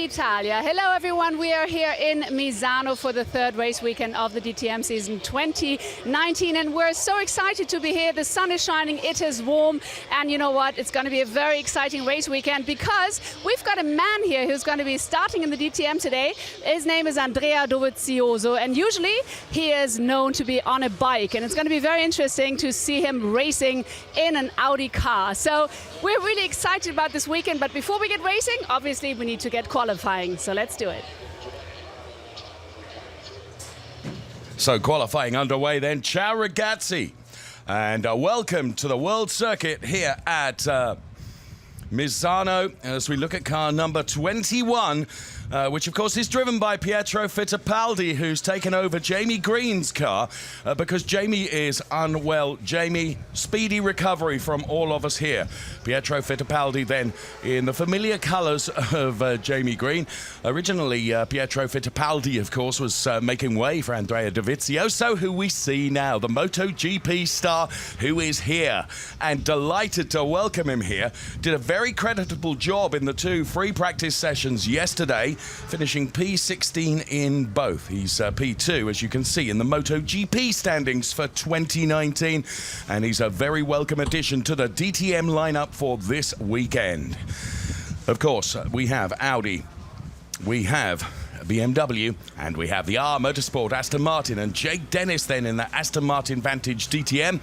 Italia. Hello everyone, we are here in Misano for the third race weekend of the DTM season 2019 and we're so excited to be here. The sun is shining, it is warm, and you know what, it's going to be a very exciting race weekend because we've got a man here who's going to be starting in the DTM today. His name is Andrea Dovizioso and usually he is known to be on a bike, and it's going to be very interesting to see him racing in an Audi car. So we're really excited about this weekend, but before we get racing, obviously we need to get qualifying, so let's do it. So qualifying underway then. Ciao ragazzi, and welcome to the World Circuit here at Misano as we look at car number 21, which of course is driven by Pietro Fittipaldi, who's taken over Jamie Green's car because Jamie is unwell. Jamie, speedy recovery from all of us here. Pietro Fittipaldi then in the familiar colours of Jamie Green. Originally, Pietro Fittipaldi, of course, was making way for Andrea Dovizioso, who we see now, the MotoGP star who is here, and delighted to welcome him here. Did a very creditable job in the two free practice sessions yesterday, finishing P16 in both. He's P2, as you can see, in the MotoGP standings for 2019, and he's a very welcome addition to the DTM lineup for this weekend. Of course, we have Audi, we have BMW, and we have the R Motorsport Aston Martin, and Jake Dennis then in the Aston Martin Vantage DTM.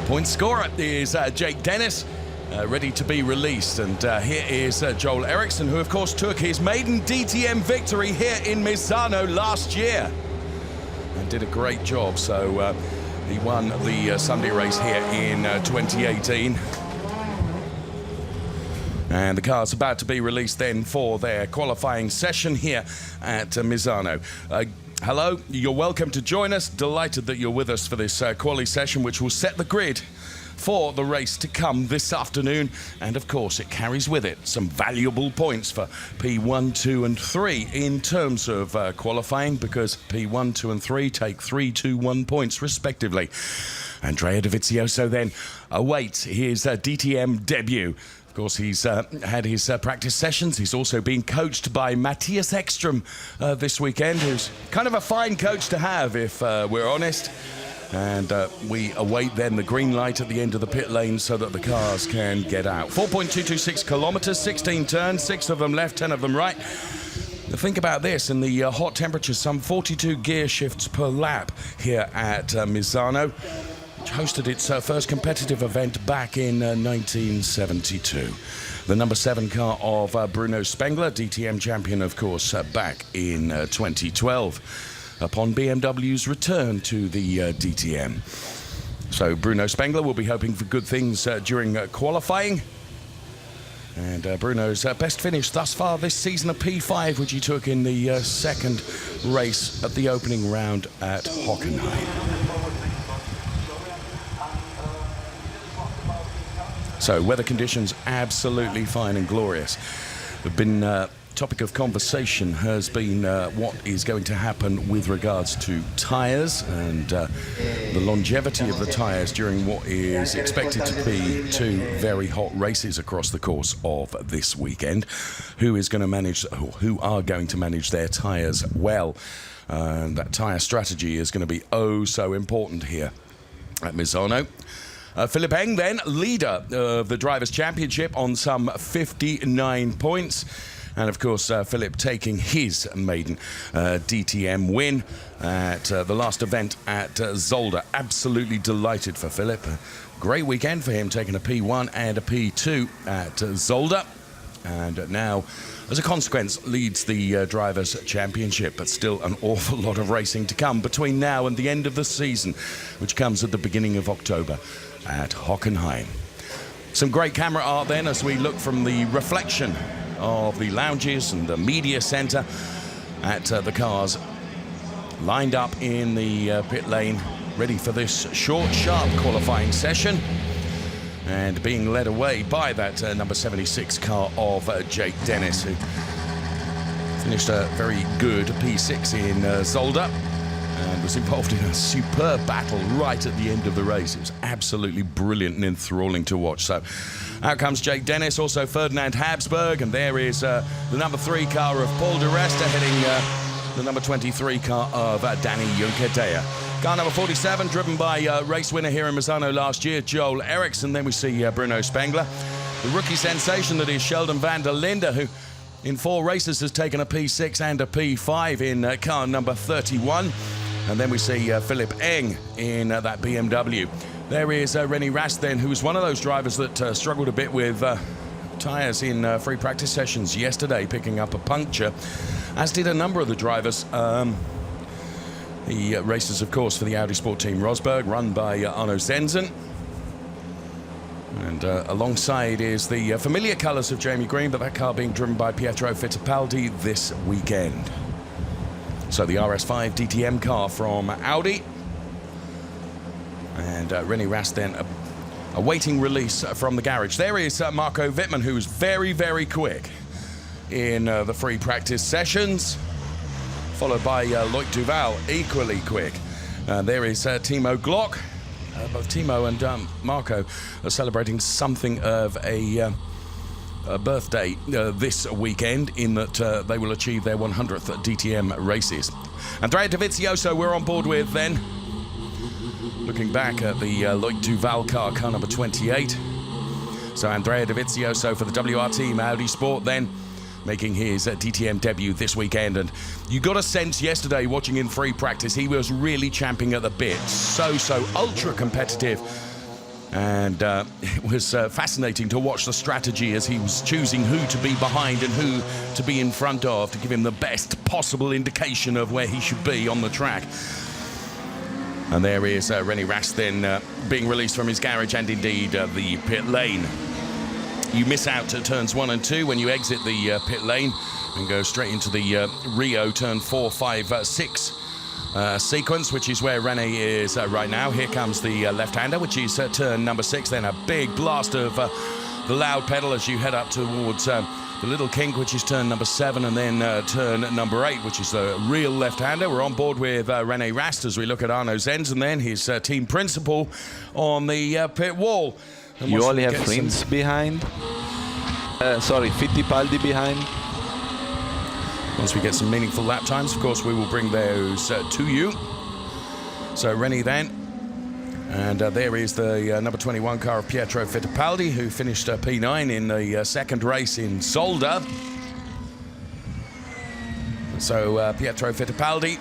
Point scorer is Jake Dennis. Ready to be released, and here is Joel Eriksson, who of course took his maiden DTM victory here in Misano last year and did a great job. So he won the Sunday race here in 2018, and the car's about to be released then for their qualifying session here at Misano. Hello, you're welcome to join us. Delighted that you're with us for this quali session, which will set the grid for the race to come this afternoon, and of course it carries with it some valuable points for P1, 2 and 3 in terms of qualifying, because P1, 2 and 3 take 3, 2, 1 points respectively. Andrea Dovizioso then awaits his DTM debut. Of course, he's had his practice sessions. He's also been coached by Matthias Ekström this weekend, who's kind of a fine coach to have, if we're honest. And we await then the green light at the end of the pit lane so that the cars can get out. 4.226 kilometers, 16 turns, 6 of them left, 10 of them right. Think about this, in the hot temperatures, some 42 gear shifts per lap here at Misano, which hosted its first competitive event back in 1972. The number 7 car of Bruno Spengler, DTM champion, of course, back in 2012. Upon BMW's return to the DTM. So Bruno Spengler will be hoping for good things during qualifying. And Bruno's best finish thus far this season, a P5, which he took in the second race at the opening round at Hockenheim. So weather conditions absolutely fine and glorious. Have been topic of conversation has been what is going to happen with regards to tyres and the longevity of the tyres during what is expected to be 2 very hot races across the course of this weekend. Who is going to manage, or who are going to manage their tyres well? That tyre strategy is going to be oh so important here at Misano. Philipp Eng then, leader of the Drivers' Championship on some 59 points. And of course, Philipp taking his maiden DTM win at the last event at Zolder. Absolutely delighted for Philipp. Great weekend for him, taking a P1 and a P2 at Zolder. And now, as a consequence, leads the Drivers' Championship. But still an awful lot of racing to come between now and the end of the season, which comes at the beginning of October at Hockenheim. Some great camera art then as we look from the reflection of the lounges and the media centre at the cars lined up in the pit lane, ready for this short, sharp qualifying session, and being led away by that number 76 car of Jake Dennis, who finished a very good P6 in Zolder, and was involved in a superb battle right at the end of the race. It was absolutely brilliant and enthralling to watch. So out comes Jake Dennis, also Ferdinand Habsburg, and there is the number 3 car of Paul de Rast heading the number 23 car of Danny Juncadea. Car number 47, driven by race winner here in Misano last year, Joel Eriksson. Then we see Bruno Spengler. The rookie sensation that is Sheldon van der Linde, who in 4 races has taken a P6 and a P5 in car number 31. And then we see Philip Eng in that BMW. There is René Rast then, who was one of those drivers that struggled a bit with tyres in free practice sessions yesterday, picking up a puncture, as did a number of the drivers. He races, of course, for the Audi Sport Team Rosberg, run by Arno Zenzen. And alongside is the familiar colours of Jamie Green, but that car being driven by Pietro Fittipaldi this weekend. So the RS5 DTM car from Audi. And René Rast then awaiting release from the garage. There is Marco Wittmann, who's very, very quick in the free practice sessions, followed by Loic Duval, equally quick. There is Timo Glock. Both Timo and Marco are celebrating something of a birthday this weekend, in that they will achieve their 100th DTM races. Andrea Dovizioso we're on board with then. Looking back at the Loic Duval car number 28. So Andrea Dovizioso for the WR team Audi Sport then, making his DTM debut this weekend. And you got a sense yesterday watching in free practice, he was really champing at the bit. So ultra competitive. And it was fascinating to watch the strategy as he was choosing who to be behind and who to be in front of to give him the best possible indication of where he should be on the track. And there is René Rast then being released from his garage and indeed the pit lane. You miss out at turns 1 and 2 when you exit the pit lane and go straight into the Rio turn 4, 5, 6 sequence, which is where René is right now. Here comes the left-hander, which is turn number 6. Then a big blast of the loud pedal as you head up towards the little kink, which is turn number 7, and then turn number 8, which is the real left-hander. We're on board with René Rast as we look at Arno Zenzen, then his team principal on the pit wall. And you only have Prince behind. Sorry, Fittipaldi behind. Once we get some meaningful lap times, of course, we will bring those to you. So René then. And there is the number 21 car of Pietro Fittipaldi, who finished P9 in the second race in Zolder. So Pietro Fittipaldi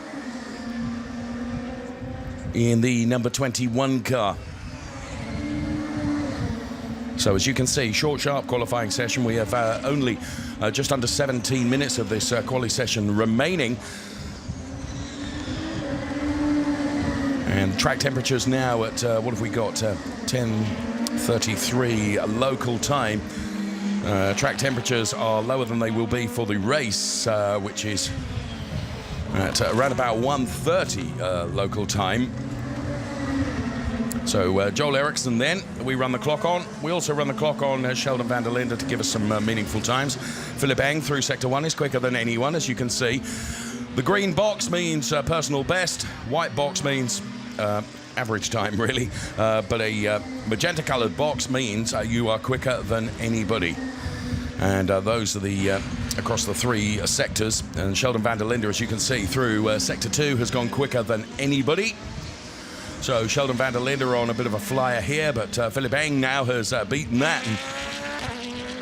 in the number 21 car. So as you can see, short, sharp qualifying session. We have only just under 17 minutes of this quali session remaining. And track temperatures now at, what have we got, 10:33 local time. Track temperatures are lower than they will be for the race, which is at around about 1:30 local time. So Joel Eriksson then, we run the clock on. We also run the clock on Sheldon van der Linde to give us some meaningful times. Philip Eng through sector 1 is quicker than anyone, as you can see. The green box means personal best. White box means average time, really. But a magenta-coloured box means you are quicker than anybody. And those are the across the 3 sectors. And Sheldon van der Linde, as you can see, through sector 2 has gone quicker than anybody. So Sheldon van der Linde on a bit of a flyer here, but Philip Eng now has beaten that. And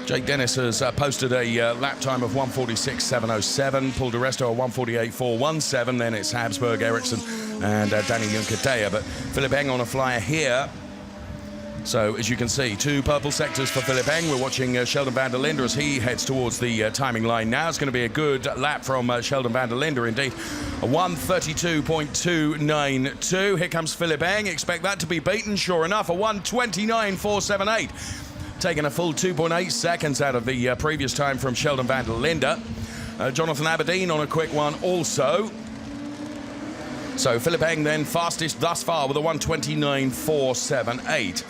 Jake Dennis has posted a lap time of 1:46.707. Paul de Rast 1:48.417. Then it's Habsburg, Eriksson, and Danny Juncadea. But Philip Eng on a flyer here. So as you can see, 2 purple sectors for Philip Eng. We're watching Sheldon van der Linde as he heads towards the timing line now. It's going to be a good lap from Sheldon van der Linde indeed. A 1:32.292. Here comes Philip Eng. Expect that to be beaten. Sure enough, a 1:29.478. Taking a full 2.8 seconds out of the previous time from Sheldon van der Linde. Jonathan Aberdeen on a quick one also. So Philip Eng then fastest thus far with a 1:29.478.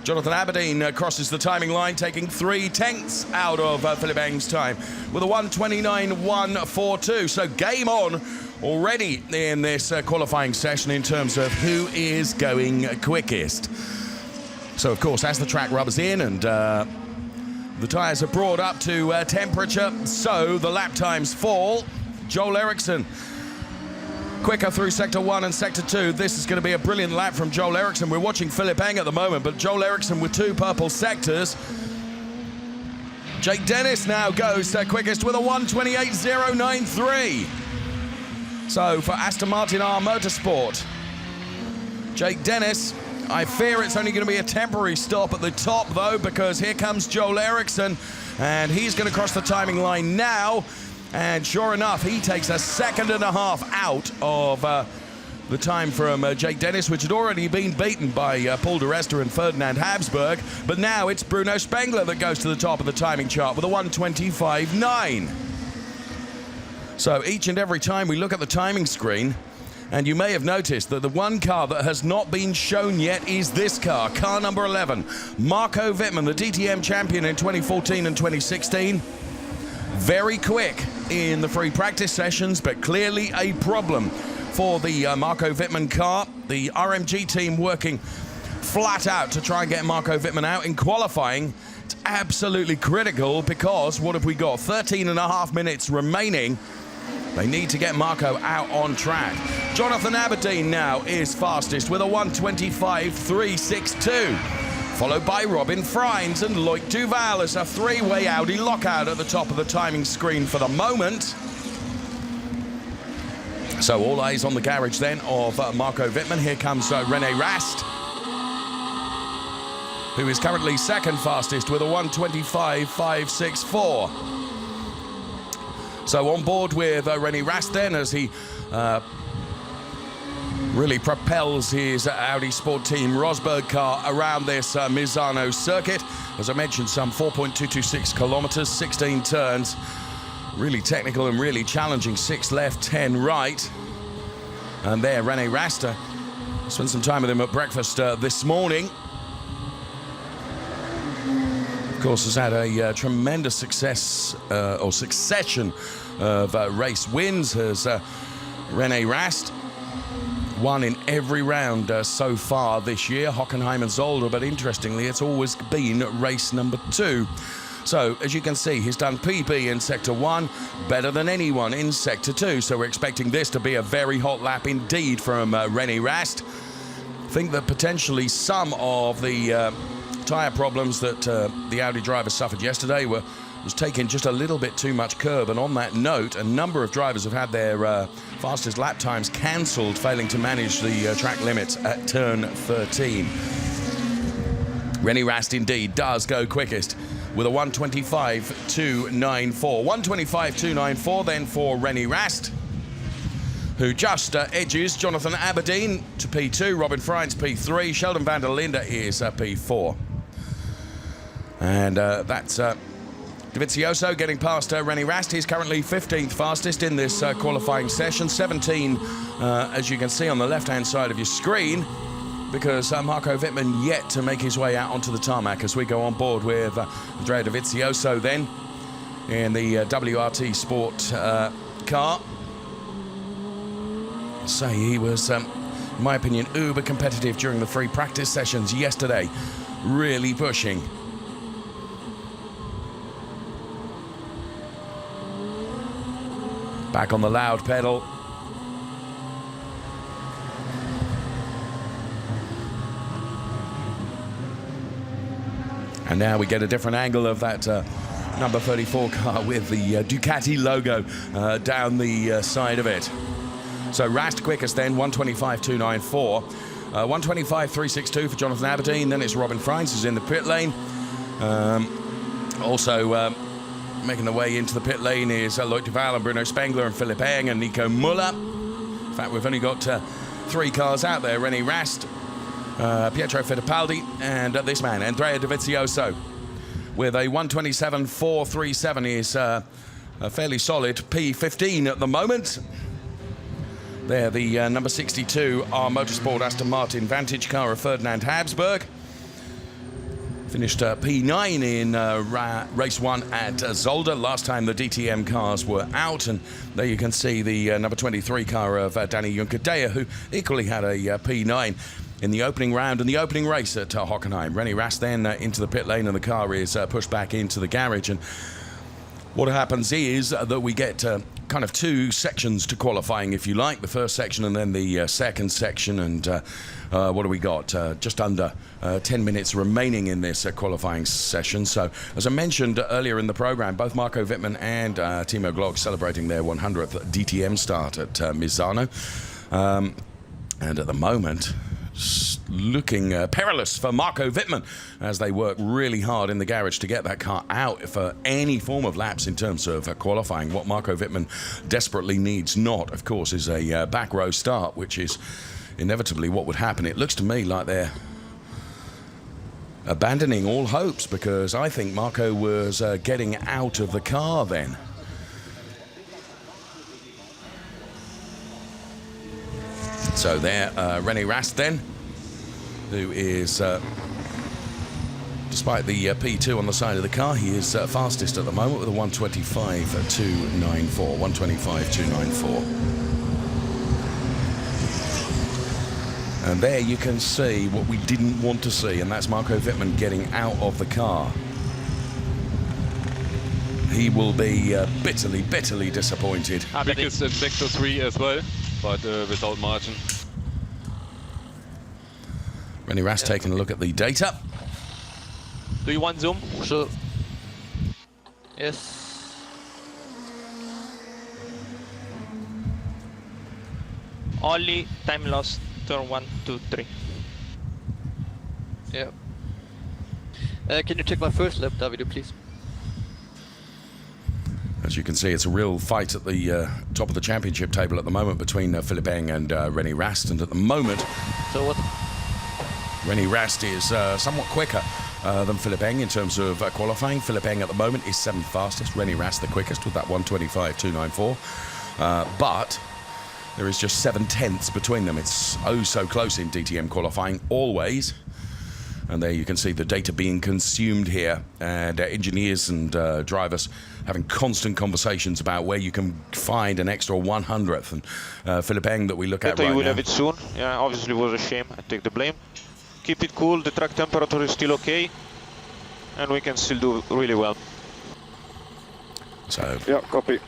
Jonathan Aberdeen crosses the timing line, taking 3/10 out of Philip Eng's time with a 1:29.142. So game on already in this qualifying session in terms of who is going quickest. So, of course, as the track rubs in and the tyres are brought up to temperature, so the lap times fall. Joel Eriksson quicker through Sector 1 and Sector 2. This is going to be a brilliant lap from Joel Eriksson. We're watching Philip Eng at the moment, but Joel Eriksson with 2 purple sectors. Jake Dennis now goes quickest with a 1:28.093. So for Aston Martin R Motorsport, Jake Dennis, I fear it's only going to be a temporary stop at the top though, because here comes Joel Eriksson and he's going to cross the timing line now. And sure enough, he takes a 1.5 seconds out of the time from Jake Dennis, which had already been beaten by Paul di Resta and Ferdinand Habsburg. But now it's Bruno Spengler that goes to the top of the timing chart with a 1:25.9. So each and every time we look at the timing screen, and you may have noticed that the one car that has not been shown yet is this car number 11. Marco Wittmann, the DTM champion in 2014 and 2016. Very quick in the free practice sessions, but clearly a problem for the Marco Wittmann car. The RMG team working flat out to try and get Marco Wittmann out in qualifying. It's absolutely critical because what have we got? 13.5 minutes remaining. They need to get Marco out on track. Jonathan Aberdeen now is fastest with a 1:25.362. Followed by Robin Freins and Loic Duval as a 3-way Audi lockout at the top of the timing screen for the moment. So all eyes on the garage then of Marco Wittmann. Here comes René Rast, who is currently second fastest with a 1:25.564. So on board with René Rast then as he really propels his Audi Sport Team Rosberg car around this Misano circuit. As I mentioned, some 4.226 kilometers, 16 turns. Really technical and really challenging. 6 left, 10 right. And there, René Rast. Spent some time with him at breakfast this morning. Of course, has had a tremendous success or succession of race wins. Has René Rast won in every round so far this year, Hockenheim and Zolder, but interestingly, it's always been race number 2. So, as you can see, he's done PB in Sector 1, better than anyone in Sector 2. So we're expecting this to be a very hot lap indeed from René Rast. I think that potentially some of the tyre problems that the Audi driver suffered yesterday was taking just a little bit too much curb. And on that note, a number of drivers have had their fastest lap times cancelled, failing to manage the track limits at turn 13. René Rast indeed does go quickest with a 1:25.294. 1:25.294 then for René Rast, who just edges Jonathan Aberdeen to P2, Robin Freins P3, Sheldon van der Linde is P4. And that's Dovizioso getting past René Rast. He's currently 15th fastest in this qualifying session. 17, as you can see on the left-hand side of your screen, because Marco Wittmann yet to make his way out onto the tarmac as we go on board with Andrea Dovizioso then in the WRT Sport car. So he was, in my opinion, uber competitive during the free practice sessions yesterday. Really pushing. Back on the loud pedal. And now we get a different angle of that number 34 car with the Ducati logo down the side of it. So Rast quickest then, 1:25.294. 1:25.362 for Jonathan Aberdeen. Then it's Robin Freins who's in the pit lane. Also making the way into the pit lane is Loic Duval and Bruno Spengler and Philip Eng and Nico Muller. In fact, we've only got 3 cars out there. René Rast, Pietro Fittipaldi, and this man, Andrea Dovizioso, with a 1:27.437 is a fairly solid P15 at the moment. There, the number 62 R Motorsport Aston Martin Vantage car of Ferdinand Habsburg. Finished P9 in race 1 at Zolder. Last time the DTM cars were out, and there you can see the number 23 car of Danny Junkadea, who equally had a P9 in the opening round and the opening race at Hockenheim. Rennie Rast then into the pit lane, and the car is pushed back into the garage. And what happens is that we get kind of two sections to qualifying, if you like. The first section and then the second section. And what do we got? Just under 10 minutes remaining in this qualifying session. So, as I mentioned earlier in the program, both Marco Wittmann and Timo Glock celebrating their 100th DTM start at Misano. And at the moment, looking perilous for Marco Wittmann as they work really hard in the garage to get that car out for any form of laps in terms of qualifying. What Marco Wittmann desperately needs not, of course, is a back row start, which is inevitably what would happen. It looks to me like they're abandoning all hopes, because I think Marco was getting out of the car then. So there, Rennie Rast then, who is, despite the P2 on the side of the car, he is fastest at the moment with a 125.294. 125.294. And there you can see what we didn't want to see, and that's Marco Wittmann getting out of the car. He will be bitterly, bitterly disappointed. Because in Sector 3 as well, but without margin. Rennie Rast taking a look at the data. Do you want zoom? Sure. Yes. Only time lost, turn 1, 2, 3. Yeah. Can you check my first lap, David, please? As you can see, it's a real fight at the top of the championship table at the moment between Philipp Eng and Rennie Rast. And at the moment, So what? Rennie Rast is somewhat quicker than Philipp Eng in terms of qualifying. Philipp Eng at the moment is 7th fastest. Rennie Rast the quickest with that 125.294. But there is just 7 tenths between them. It's oh so close in DTM qualifying, always. And there you can see the data being consumed here, and engineers and drivers having constant conversations about where you can find an extra 100th. And Philipp Eng that we look at right You will now. have it soon. Yeah, obviously it was a shame. I take the blame. Keep it cool. The track temperature is still okay, and we can still do really well. So Yeah, copy.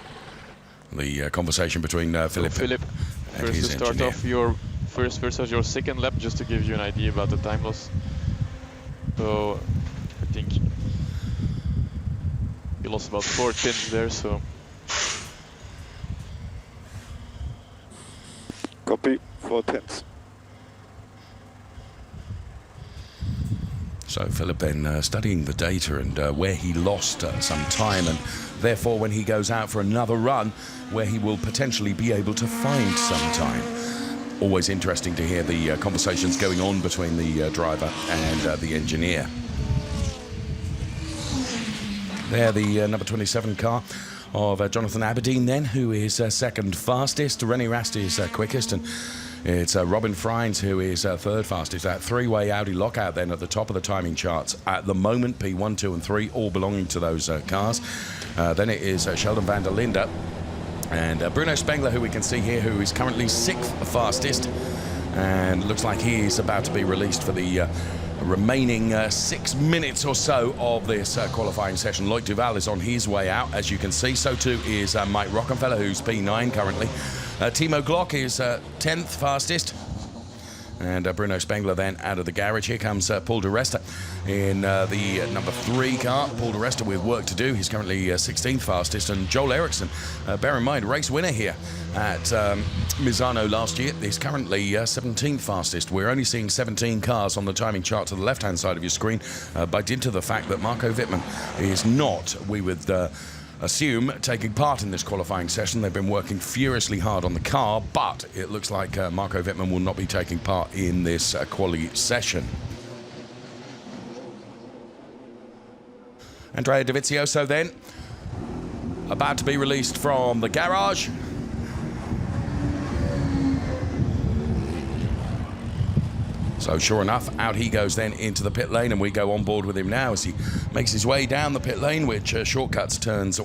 the conversation between Philipp Philip, and first his to start engineer. off your first versus your second lap, just to give you an idea about the time loss. So I think you lost about 4 tenths there, so Copy. 4 tenths. So Philipp been studying the data and where he lost some time, and therefore when he goes out for another run, where he will potentially be able to find some time. Always interesting to hear the conversations going on between the driver and the engineer. There, the number 27 car of Jonathan Aberdeen then, who is second fastest. Rennie Rast is quickest, and it's Robin Freins who is third fastest. That three-way Audi lockout then at the top of the timing charts at the moment. P1, 2 and 3 all belonging to those cars. Then it is Sheldon van der Linde and Bruno Spengler, who we can see here, who is currently 6th fastest, and looks like he is about to be released for the remaining 6 minutes or so of this qualifying session. Loic Duval is on his way out, as you can see. So too is Mike Rockenfeller, who's P9 currently. Timo Glock is 10th fastest. And Bruno Spengler then out of the garage. Here comes Paul de Resta in the number 3 car. Paul de Resta with work to do. He's currently 16th fastest. And Joel Eriksson, bear in mind, race winner here at Misano last year, is currently 17th fastest. We're only seeing 17 cars on the timing chart to the left-hand side of your screen by dint of the fact that Marco Wittmann is not, we would assume, taking part in this qualifying session. They've been working furiously hard on the car, but it looks like Marco Wittmann will not be taking part in this quali session. Andrea Dovizioso then about to be released from the garage. So sure enough, out he goes then into the pit lane, and we go on board with him now as he makes his way down the pit lane, which shortcuts turns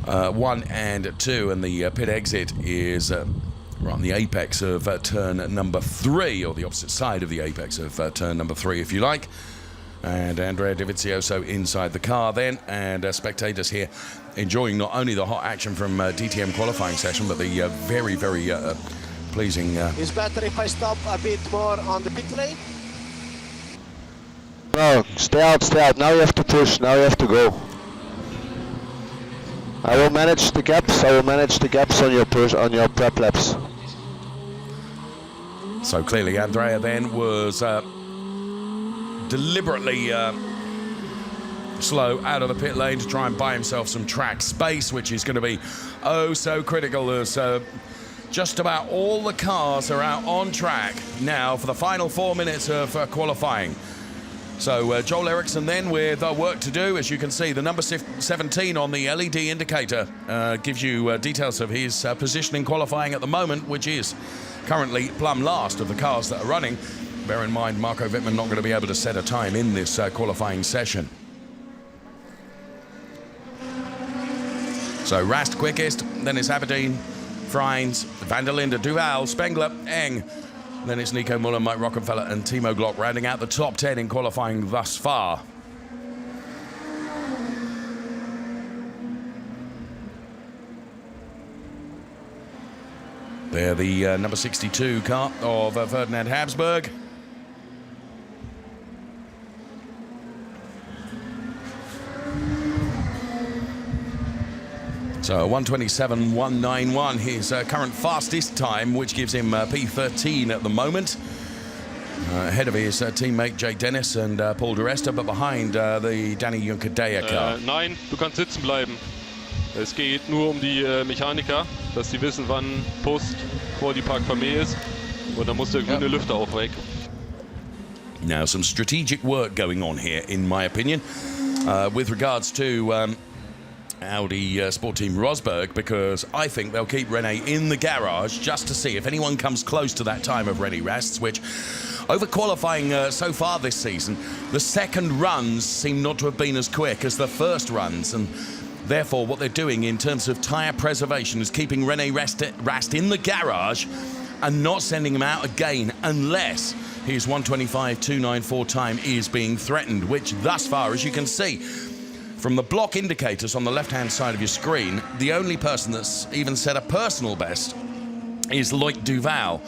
1 and 2, and the pit exit is right on the apex of turn number 3, or the opposite side of the apex of turn number 3, if you like. And Andrea Dovizioso inside the car then, and spectators here enjoying not only the hot action from DTM qualifying session, but the very, very pleasing... It's better if I stop a bit more on the pit lane? No, stay out, stay out. Now you have to push, now you have to go. I will manage the gaps, on your prep laps. So clearly Andrea then was deliberately slow out of the pit lane to try and buy himself some track space, which is going to be oh so critical as just about all the cars are out on track now for the final 4 minutes of qualifying. So Joel Eriksson then with work to do. As you can see, the number 17 on the LED indicator gives you details of his position in qualifying at the moment, which is currently plumb last of the cars that are running. Bear in mind, Marco Wittmann not going to be able to set a time in this qualifying session. So Rast quickest, then it's Aberdeen, Freins, Van der Linde, Duval, Spengler, Eng. Then it's Nico Muller, Mike Rockefeller and Timo Glock rounding out the top 10 in qualifying thus far. They're the number 62 car of Ferdinand Habsburg. So 1:27.191, his current fastest time, which gives him P13 at the moment. Ahead of his teammate Jay Dennis and Paul Di Resta, but behind the Danny Juncadella car. Nein, du kannst sitzen bleiben. Es geht nur um die Mechaniker, dass sie wissen, wann Post-Quali-Park Vermeer ist. Und dann muss der grüne Lüfter auch weg. Now, some strategic work going on here, in my opinion, with regards to Audi Sport Team Rosberg, because I think they'll keep René in the garage just to see if anyone comes close to that time of René Rast's, which over qualifying so far this season, the second runs seem not to have been as quick as the first runs, and therefore what they're doing in terms of tyre preservation is keeping René Rast in the garage and not sending him out again unless his 1:25.294 time is being threatened, which thus far, as you can see from the block indicators on the left-hand side of your screen, the only person that's even set a personal best is Loic Duval.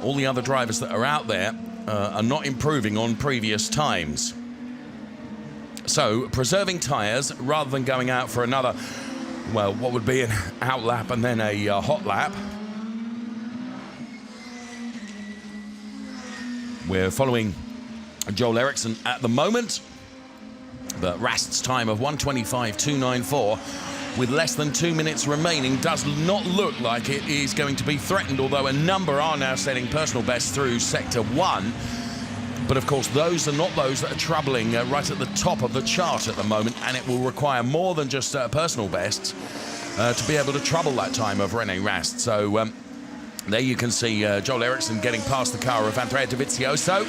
All the other drivers that are out there are not improving on previous times. So, preserving tyres rather than going out for another, well, what would be an out lap and then a hot lap. We're following Joel Eriksson at the moment. But Rast's time of 1:25.294 with less than 2 minutes remaining does not look like it is going to be threatened, although a number are now setting personal bests through Sector 1. But of course, those are not those that are troubling right at the top of the chart at the moment, and it will require more than just personal bests to be able to trouble that time of René Rast. So there you can see Joel Eriksson getting past the car of Andrea Dovizioso.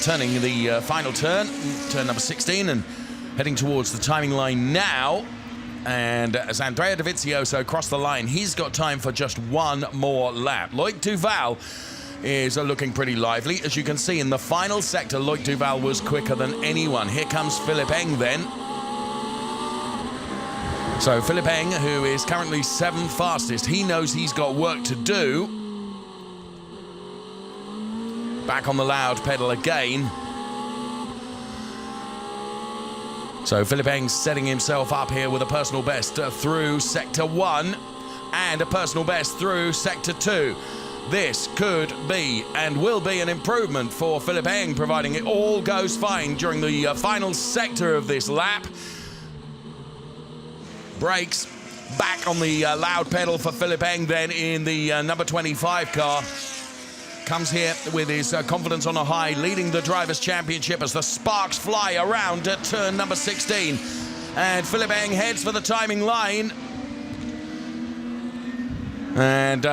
Turning the final turn number 16, and heading towards the timing line now. And as Andrea Dovizioso crossed the line, he's got time for just one more lap. Loic Duval is looking pretty lively. As you can see in the final sector, Loic Duval was quicker than anyone. Here comes Philipp Eng then. So Philipp Eng, who is currently 7th fastest, he knows he's got work to do. Back on the loud pedal again. So Philipp Eng's setting himself up here with a personal best through Sector 1 and a personal best through Sector 2. This could be and will be an improvement for Philipp Eng, providing it all goes fine during the final sector of this lap. Brakes back on the loud pedal for Philipp Eng then in the number 25 car. Comes here with his confidence on a high, leading the Drivers' Championship as the sparks fly around at turn number 16. And Philipp Eng heads for the timing line. And,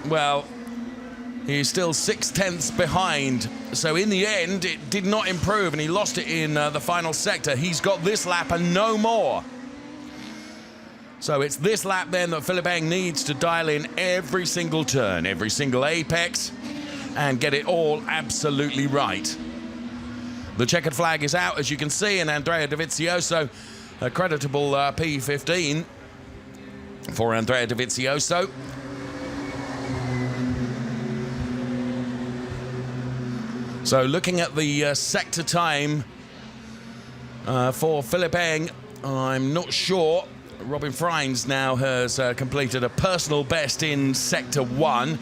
well, He's still 6/10 behind. So in the end, it did not improve, and he lost it in the final sector. He's got this lap and no more. So it's this lap then that Philipp Eng needs to dial in every single turn, every single apex, and get it all absolutely right. The checkered flag is out, as you can see, and Andrea Dovizioso, a creditable P15 for Andrea Dovizioso. So looking at the sector time for Philipp Eng, I'm not sure. Robin Freins now has completed a personal best in Sector 1,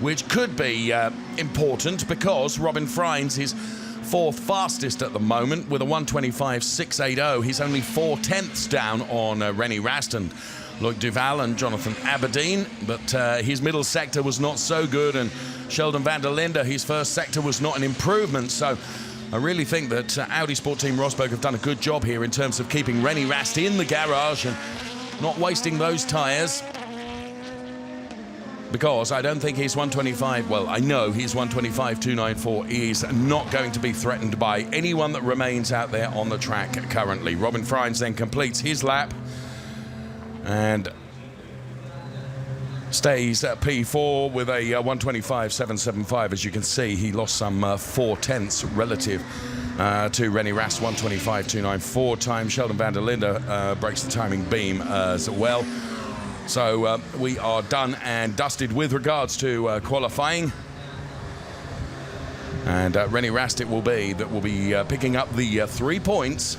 which could be important because Robin Freins is 4th fastest at the moment with a 1:25.680. He's only 4/10ths down on René Rast and Loic Duval and Jonathan Aberdeen, but his middle sector was not so good, and Sheldon van der Linde, his first sector was not an improvement. So I really think that Audi Sport Team Rosberg have done a good job here in terms of keeping René Rast in the garage and not wasting those tyres, because I don't think his 125, well, I know his 125.294 is not going to be threatened by anyone that remains out there on the track currently. Robin Freins then completes his lap and stays at P4 with a 125.775. As you can see, he lost some 4/10ths relative to René Rast 125.294 time. Sheldon van der Linde breaks the timing beam as well. So we are done and dusted with regards to qualifying. And René Rast it will be that will be picking up the 3 points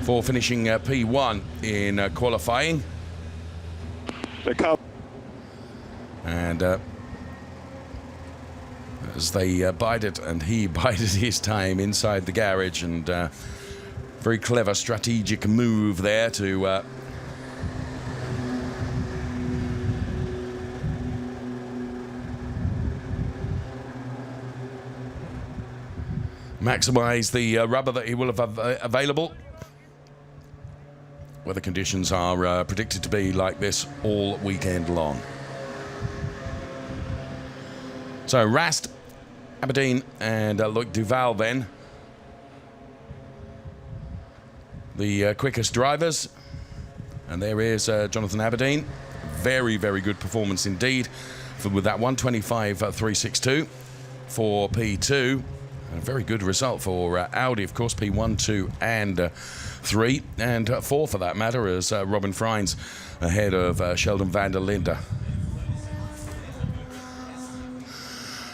for finishing P1 in qualifying. And as they bided and he bided his time inside the garage, and very clever strategic move there to maximize the rubber that he will have available. Weather conditions are predicted to be like this all weekend long. So Rast, Aberdeen and Loic Duval then, the quickest drivers. And there is Jonathan Aberdeen. Very, very good performance indeed with that 125.362 for P2. A very good result for Audi, of course, P1, 2 and 3, and 4 for that matter, as Robin Freins ahead of Sheldon van der Linde.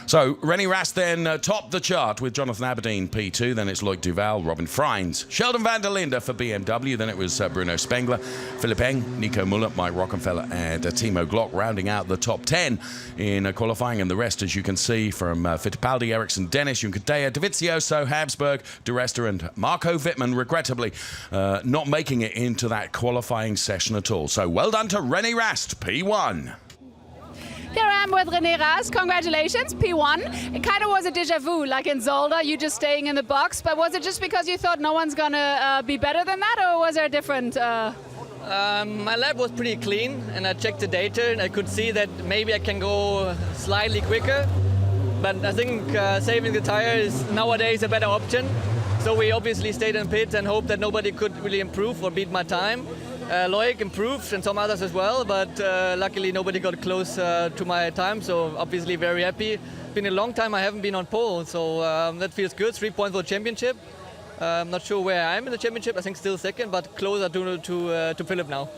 So René Rast then topped the chart with Jonathan Aberdeen P2, then it's Loic Duval, Robin Freins, Sheldon van der Linde for BMW, then it was Bruno Spengler, Philipp Eng, Nico Müller, Mike Rockenfeller and Timo Glock rounding out the top 10 in qualifying, and the rest, as you can see, from Fittipaldi, Ericsson, Dennis, Juncadella, Dovizioso, Habsburg, De Resta and Marco Wittmann, regrettably not making it into that qualifying session at all. So well done to René Rast, P1. Here I am with René Rast. Congratulations, P1. It kind of was a déjà vu, like in Zolder, you just staying in the box. But was it just because you thought no one's going to be better than that, or was there a different... My lap was pretty clean, and I checked the data, and I could see that maybe I can go slightly quicker. But I think saving the tire is nowadays a better option. So we obviously stayed in pit and hoped that nobody could really improve or beat my time. Loic improved and some others as well, but luckily nobody got close to my time, so obviously very happy. Been a long time I haven't been on pole, so that feels good. 3 points for the championship. I'm not sure where I am in the championship, I think still second, but closer to Philipp now.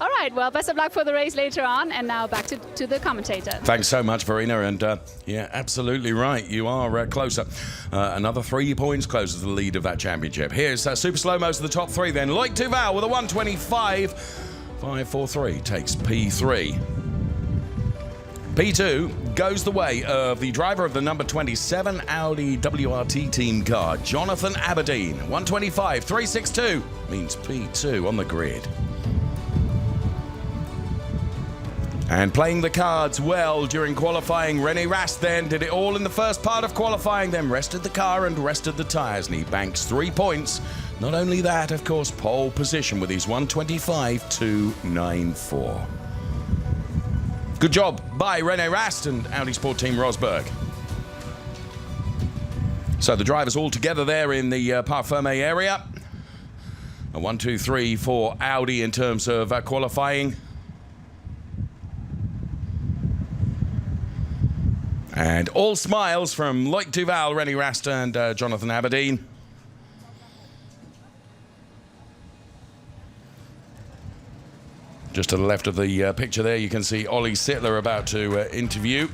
All right, well, best of luck for the race later on, and now back to the commentator. Thanks so much, Verena, and yeah, absolutely right. You are closer. Another 3 points closer to the lead of that championship. Here's super slow-mos of the top 3 then. Loic Duval with a 125.543 takes P3. P2 goes the way of the driver of the number 27 Audi WRT team car, Jonathan Aberdeen. 125.362 means P2 on the grid. And playing the cards well during qualifying, René Rast then did it all in the first part of qualifying, then rested the car and rested the tyres, and he banks 3 points. Not only that, of course, pole position with his 125.294. Good job by René Rast and Audi Sport Team Rosberg. So the drivers all together there in the Parc Fermé area. A 1, 2, 3 for Audi in terms of qualifying. And all smiles from Loic Duval, René Rast and Jonathan Aberdeen. Just to the left of the picture there, you can see Ollie Sittler about to interview.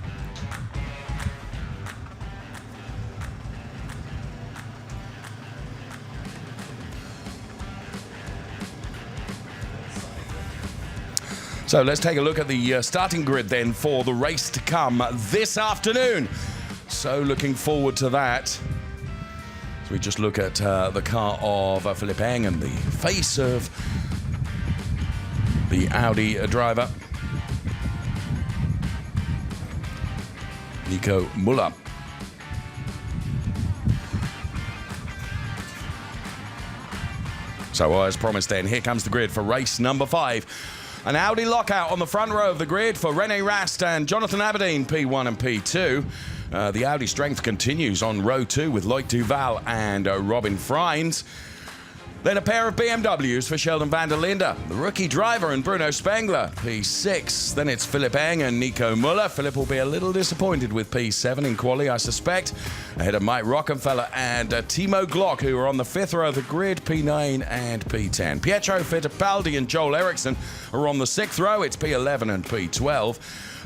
So let's take a look at the starting grid then for the race to come this afternoon. So looking forward to that. So we just look at the car of Philipp Eng and the face of the Audi driver, Nico Müller. So as promised then, here comes the grid for race number 5. An Audi lockout on the front row of the grid for René Rast and Jonathan Aberdeen, P1 and P2. The Audi strength continues on row 2 with Loic Duval and Robin Freins. Then a pair of BMWs for Sheldon van der Linde, the rookie driver, and Bruno Spengler, P6. Then it's Philipp Eng and Nico Müller. Philipp will be a little disappointed with P7 in quali, I suspect, ahead of Mike Rockenfeller and Timo Glock, who are on the 5th row of the grid, P9 and P10. Pietro Fittipaldi and Joel Eriksson are on the 6th row. It's P11 and P12.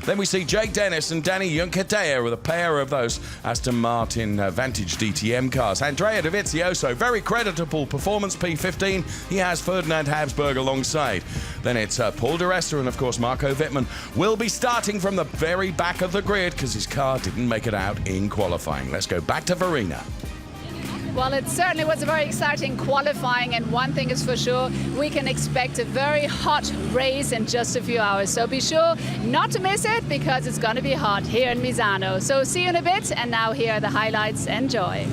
Then we see Jake Dennis and Danny Junkadea with a pair of those Aston Martin Vantage DTM cars. Andrea Dovizioso, very creditable performance, P15. He has Ferdinand Habsburg alongside. Then it's Paul di Resta and, of course, Marco Wittmann will be starting from the very back of the grid because his car didn't make it out in qualifying. Let's go back to Verena. Well, it certainly was a very exciting qualifying, and one thing is for sure, we can expect a very hot race in just a few hours. So be sure not to miss it because it's going to be hot here in Misano. So see you in a bit, and now here are the highlights. Enjoy.